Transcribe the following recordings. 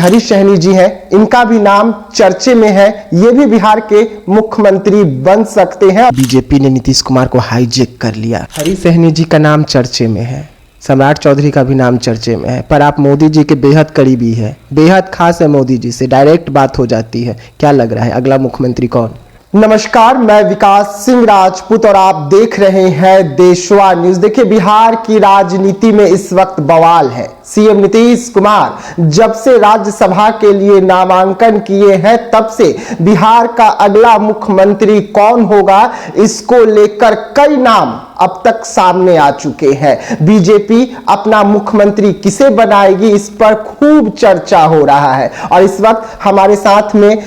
हरीश सहनी जी हैं, इनका भी नाम चर्चे में है। ये भी बिहार के मुख्यमंत्री बन सकते हैं। बीजेपी ने नीतीश कुमार को हाईजैक कर लिया। हरीश सहनी जी का नाम चर्चे में है, सम्राट चौधरी का भी नाम चर्चे में है, पर आप मोदी जी के बेहद करीबी है, बेहद खास है मोदी जी से, डायरेक्ट बात हो जाती है। क्या लग रहा है अगला मुख्यमंत्री कौन? नमस्कार, मैं विकास सिंह राजपूत और आप देख रहे हैं देशवा न्यूज। देखिए, बिहार की राजनीति में इस वक्त बवाल है। सीएम नीतीश कुमार जब से राज्यसभा के लिए नामांकन किए हैं, तब से बिहार का अगला मुख्यमंत्री कौन होगा, इसको लेकर कई नाम अब तक सामने आ चुके हैं। बीजेपी अपना मुख्यमंत्री किसे बनाएगी, इस पर खूब चर्चा हो रहा है। और इस वक्त हमारे साथ में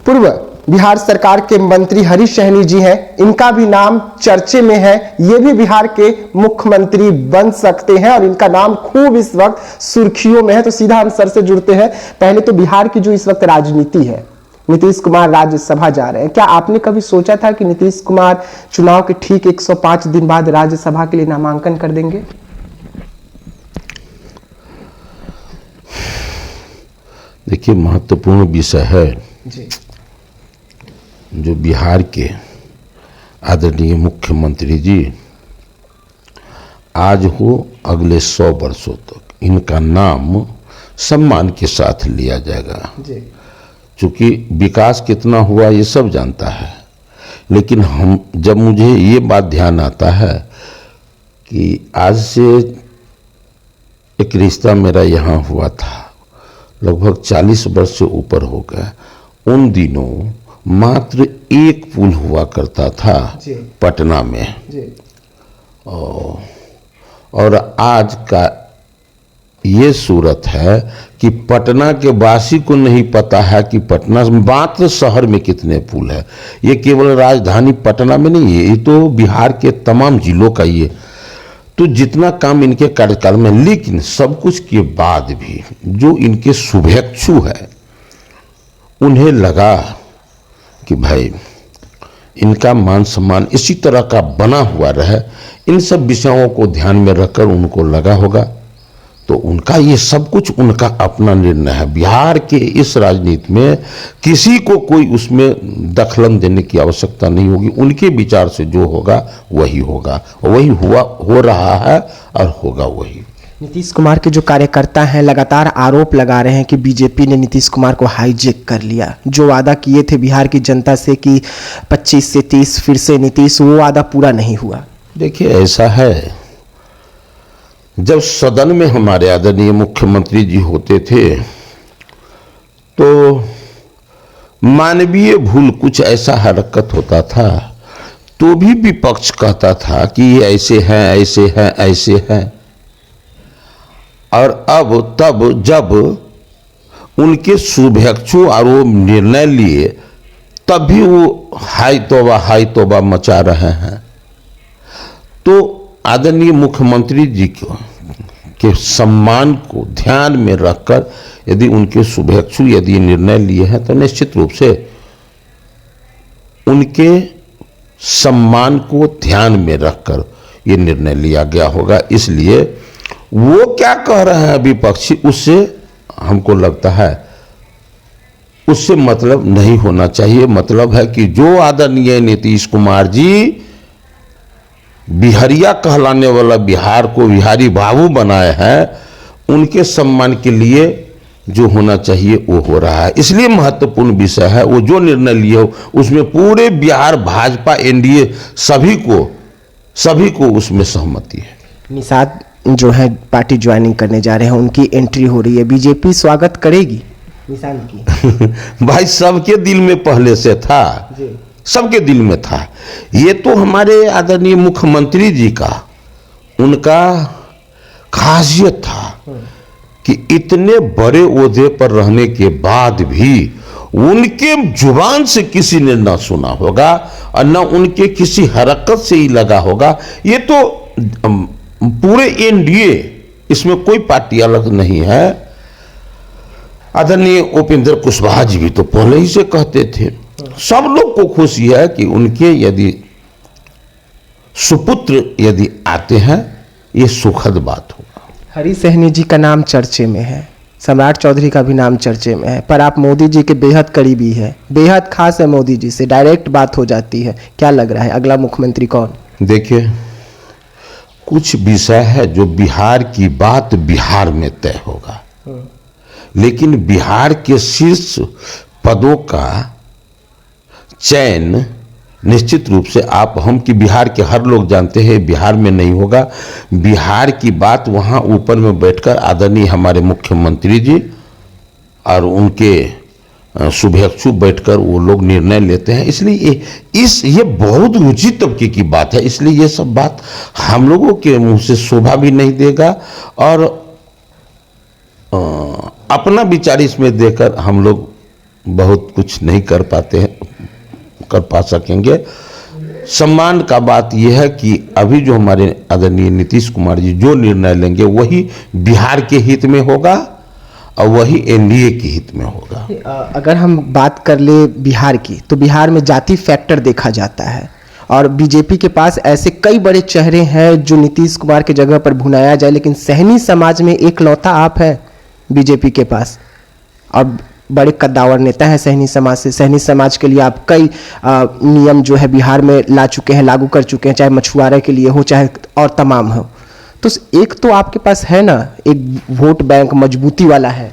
पूर्व बिहार सरकार के मंत्री हरीश सहनी जी हैं, इनका भी नाम चर्चे में है। ये भी बिहार के मुख्यमंत्री बन सकते हैं और इनका नाम खूब इस वक्त सुर्खियों में है। तो सीधा हम सर से जुड़ते हैं। पहले तो बिहार की जो इस वक्त राजनीति है, नीतीश कुमार राज्यसभा जा रहे हैं, क्या आपने कभी सोचा था कि नीतीश कुमार चुनाव के ठीक 105 दिन बाद राज्यसभा के लिए नामांकन कर देंगे? देखिए, महत्वपूर्ण विषय है जी। जो बिहार के आदरणीय मुख्यमंत्री जी आज हो अगले 100 वर्षों तक इनका नाम सम्मान के साथ लिया जाएगा। क्योंकि विकास कितना हुआ ये सब जानता है, लेकिन जब मुझे ये बात ध्यान आता है कि आज से एक रिश्ता मेरा यहाँ हुआ था, लगभग 40 वर्ष से ऊपर हो गया। उन दिनों मात्र एक पुल हुआ करता था पटना में और आज का ये सूरत है कि पटना के वासी को नहीं पता है कि पटना मात्र शहर में कितने पुल है। ये केवल राजधानी पटना में नहीं है, ये तो बिहार के तमाम जिलों का ये तो जितना काम इनके कार्यकाल में। लेकिन सब कुछ के बाद भी जो इनके शुभेच्छु है, उन्हें लगा कि भाई इनका मान सम्मान इसी तरह का बना हुआ रहे। इन सब विषयों को ध्यान में रखकर उनको लगा होगा, तो उनका ये सब कुछ उनका अपना निर्णय है। बिहार के इस राजनीति में किसी को कोई उसमें दखलन देने की आवश्यकता नहीं होगी। उनके विचार से जो होगा वही होगा, वही हो रहा है और होगा वही। नीतीश कुमार के जो कार्यकर्ता हैं लगातार आरोप लगा रहे हैं कि बीजेपी ने नीतीश कुमार को हाईजैक कर लिया। जो वादा किए थे बिहार की जनता से कि 25 से 30 फिर से नीतीश, वो वादा पूरा नहीं हुआ। देखिए, ऐसा है, जब सदन में हमारे आदरणीय मुख्यमंत्री जी होते थे तो मानवीय भूल कुछ ऐसा हरकत होता था तो भी विपक्ष कहता था कि ये ऐसे हैं, ऐसे हैं, ऐसे हैं। और अब तब जब उनके शुभेच्छु और वो निर्णय लिए, तब भी वो हाय तौबा मचा रहे हैं। तो आदरणीय मुख्यमंत्री जी के सम्मान को ध्यान में रखकर यदि उनके शुभेच्छु यदि निर्णय लिए हैं, तो निश्चित रूप से उनके सम्मान को ध्यान में रखकर ये निर्णय लिया गया होगा। इसलिए वो क्या कह रहे हैं विपक्षी, उससे हमको लगता है उससे मतलब नहीं होना चाहिए। मतलब है कि जो आदरणीय नीतीश कुमार जी बिहारिया कहलाने वाला बिहार को बिहारी बाबू बनाए हैं, उनके सम्मान के लिए जो होना चाहिए वो हो रहा है। इसलिए महत्वपूर्ण विषय है। वो जो निर्णय लिए हो उसमें पूरे बिहार भाजपा एनडीए सभी को उसमें सहमति है। निषाद जो है पार्टी ज्वाइनिंग करने जा रहे हैं, उनकी एंट्री हो रही है, बीजेपी स्वागत करेगी निषाद की? भाई, सबके दिल में पहले से था, सबके दिल में था। ये तो हमारे आदरणीय मुख्यमंत्री जी का उनका खासियत था कि इतने बड़े ओहदे पर रहने के बाद भी उनके जुबान से किसी ने ना सुना होगा और ना उनके किसी हरकत से ही लगा होगा। ये तो पूरे एनडीए, इसमें कोई पार्टी अलग नहीं है। आदरणीय उपेंद्र कुशवाहा जी भी तो पहले ही से कहते थे। सब लोग को खुशी है कि उनके यदि सुपुत्र यदि आते हैं, ये सुखद बात होगा। हरीश सहनी जी का नाम चर्चे में है, सम्राट चौधरी का भी नाम चर्चे में है, पर आप मोदी जी के बेहद करीबी है, बेहद खास है मोदी जी से, डायरेक्ट बात हो जाती है। क्या लग रहा है अगला मुख्यमंत्री कौन? देखिए, कुछ विषय है जो बिहार की बात बिहार में तय होगा, लेकिन बिहार के शीर्ष पदों का चयन निश्चित रूप से आप हम कि बिहार के हर लोग जानते हैं बिहार में नहीं होगा। बिहार की बात वहाँ ऊपर में बैठकर आदरणीय हमारे मुख्यमंत्री जी और उनके शुभेच्छु बैठकर वो लोग निर्णय लेते हैं। इसलिए ये बहुत ऊंची तबके की बात है, इसलिए ये सब बात हम लोगों के मुंह से शोभा भी नहीं देगा और अपना विचार इसमें देकर हम लोग बहुत कुछ नहीं कर पा सकेंगे। सम्मान का बात यह है कि अभी जो हमारे आदरणीय नीतीश कुमार जी जो निर्णय लेंगे वही बिहार के हित में होगा और वही एनडीए के हित में होगा। अगर हम बात कर ले बिहार की, तो बिहार में जाति फैक्टर देखा जाता है और बीजेपी के पास ऐसे कई बड़े चेहरे हैं जो नीतीश कुमार के जगह पर भुनाया जाए, लेकिन सहनी समाज में एक लौता आप है बीजेपी के पास और बड़े कद्दावर नेता हैं सहनी समाज से। सहनी समाज के लिए आप कई नियम जो है बिहार में ला चुके हैं, लागू कर चुके हैं, चाहे मछुआरे के लिए हो चाहे और तमाम हो। तो एक तो आपके पास है ना, एक वोट बैंक मजबूती वाला है।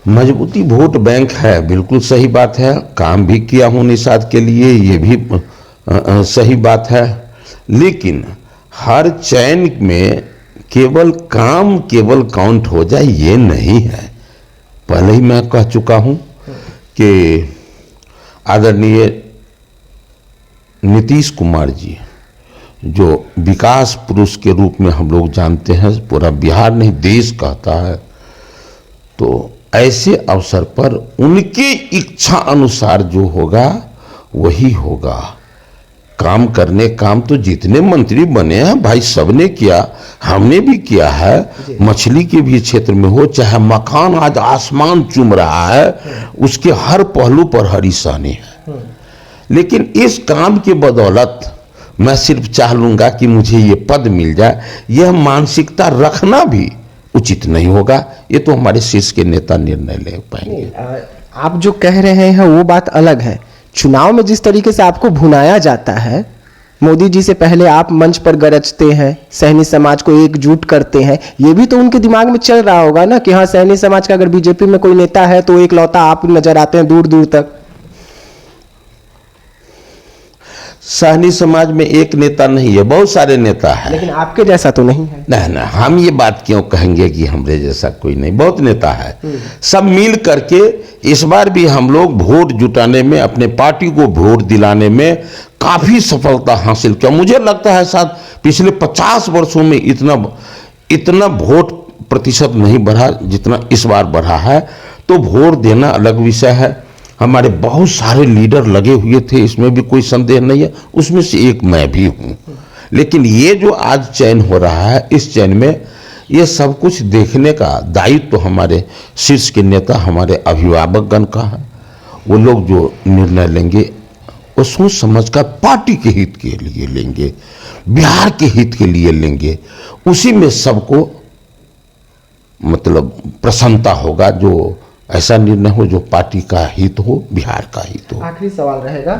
मजबूती वोट बैंक है, बिल्कुल सही बात है। काम भी किया हूँ निषाद के लिए, ये भी सही बात है। लेकिन हर चयन में केवल काउंट हो जाए ये नहीं है। पहले ही मैं कह चुका हूं कि आदरणीय नीतीश कुमार जी जो विकास पुरुष के रूप में हम लोग जानते हैं, पूरा बिहार नहीं देश कहता है, तो ऐसे अवसर पर उनके इच्छा अनुसार जो होगा वही होगा। काम तो जितने मंत्री बने हैं भाई सबने किया, हमने भी किया है। मछली के भी क्षेत्र में हो चाहे मकान आज आसमान चूम रहा है, उसके हर पहलू पर हरी सहनी है। लेकिन इस काम के बदौलत मैं सिर्फ चाह लूंगा कि मुझे ये पद मिल जाए, यह मानसिकता रखना भी उचित नहीं होगा। ये तो हमारे शीर्ष के नेता निर्णय ले पाएंगे। आप जो कह रहे हैं वो बात अलग है। चुनाव में जिस तरीके से आपको भुनाया जाता है, मोदी जी से पहले आप मंच पर गरजते हैं, सहनी समाज को एकजुट करते हैं, ये भी तो उनके दिमाग में चल रहा होगा ना कि हाँ सहनी समाज का अगर बीजेपी में कोई नेता है तो एक लौता आप नजर आते हैं दूर दूर तक। सहनी समाज में एक नेता नहीं है, बहुत सारे नेता है, लेकिन आपके जैसा तो नहीं है। नहीं, हम ये बात क्यों कहेंगे कि हमरे जैसा कोई नहीं, बहुत नेता है। सब मिल करके इस बार भी हम लोग वोट जुटाने में, अपने पार्टी को वोट दिलाने में काफी सफलता हासिल किया। मुझे लगता है शायद पिछले 50 वर्षों में इतना वोट प्रतिशत नहीं बढ़ा जितना इस बार बढ़ा है। तो वोट देना अलग विषय है। हमारे बहुत सारे लीडर लगे हुए थे, इसमें भी कोई संदेह नहीं है, उसमें से एक मैं भी हूं। लेकिन ये जो आज चयन हो रहा है, इस चयन में ये सब कुछ देखने का दायित्व तो हमारे शीर्ष के नेता, हमारे अभिभावकगण का है। वो लोग जो निर्णय लेंगे वो सोच समझ कर पार्टी के हित के लिए लेंगे, बिहार के हित के लिए लेंगे। उसी में सबको मतलब प्रसन्नता होगा, जो ऐसा निर्णय हो जो पार्टी का हित हो, बिहार का हित हो। आखिरी सवाल रहेगा,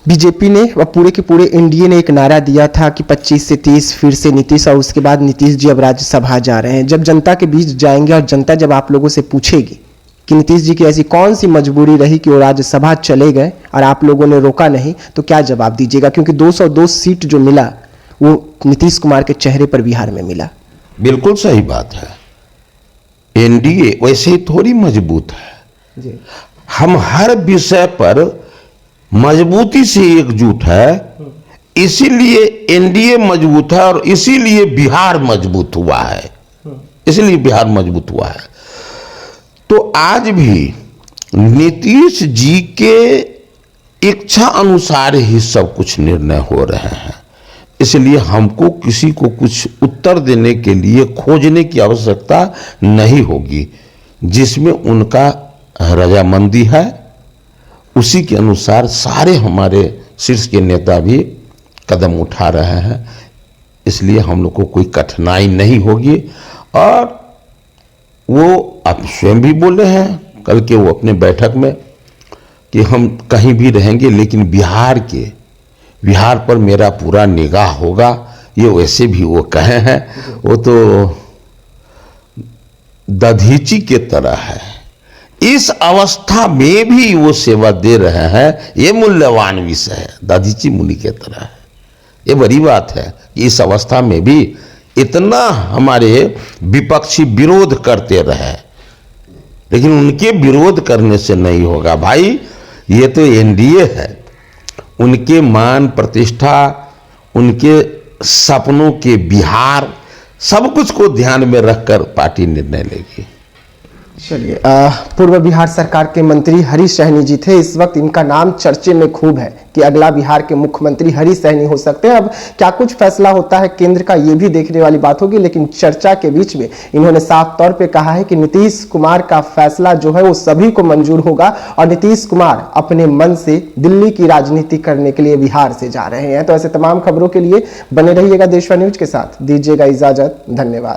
बीजेपी ने व पूरे के पूरे एनडीए ने एक नारा दिया था कि 25 से 30 फिर से नीतीश, और उसके बाद नीतीश जी अब राज्यसभा जा रहे हैं। जब जनता के बीच जाएंगे और जनता जब आप लोगों से पूछेगी कि नीतीश जी की ऐसी कौन सी मजबूरी रही कि वो राज्यसभा चले गए और आप लोगों ने रोका नहीं, तो क्या जवाब दीजिएगा? क्योंकि 202 सीट जो मिला वो नीतीश कुमार के चेहरे पर बिहार में मिला। बिल्कुल सही बात है। एनडीए वैसे ही थोड़ी मजबूत है जी। हम हर विषय पर मजबूती से एकजुट है, इसीलिए एनडीए मजबूत है और इसीलिए बिहार मजबूत हुआ है, इसलिए बिहार मजबूत हुआ है। तो आज भी नीतीश जी के इच्छा अनुसार ही सब कुछ निर्णय हो रहे हैं। इसलिए हमको किसी को कुछ उत्तर देने के लिए खोजने की आवश्यकता नहीं होगी। जिसमें उनका रजामंदी है उसी के अनुसार सारे हमारे शीर्ष के नेता भी कदम उठा रहे हैं। इसलिए हम लोग को कोई कठिनाई नहीं होगी और वो अब स्वयं भी बोले हैं कल के वो अपने बैठक में कि हम कहीं भी रहेंगे लेकिन बिहार पर मेरा पूरा निगाह होगा। ये वैसे भी वो कहे हैं, वो तो दधीची के तरह है। इस अवस्था में भी वो सेवा दे रहे हैं, ये मूल्यवान विषय है। दधीची मुनि के तरह है। ये बड़ी बात है कि इस अवस्था में भी इतना हमारे विपक्षी विरोध करते रहे, लेकिन उनके विरोध करने से नहीं होगा भाई। ये तो एनडीए है, उनके मान प्रतिष्ठा, उनके सपनों के बिहार, सब कुछ को ध्यान में रखकर पार्टी निर्णय लेगी। चलिए, पूर्व बिहार सरकार के मंत्री हरीश सहनी जी थे। इस वक्त इनका नाम चर्चे में खूब है कि अगला बिहार के मुख्यमंत्री हरीश सहनी हो सकते हैं। अब क्या कुछ फैसला होता है केंद्र का, ये भी देखने वाली बात होगी, लेकिन चर्चा के बीच में इन्होंने साफ तौर पे कहा है कि नीतीश कुमार का फैसला जो है वो सभी को मंजूर होगा और नीतीश कुमार अपने मन से दिल्ली की राजनीति करने के लिए बिहार से जा रहे हैं। तो ऐसे तमाम खबरों के लिए बने रहिएगा देशवा न्यूज के साथ। दीजिएगा इजाजत, धन्यवाद।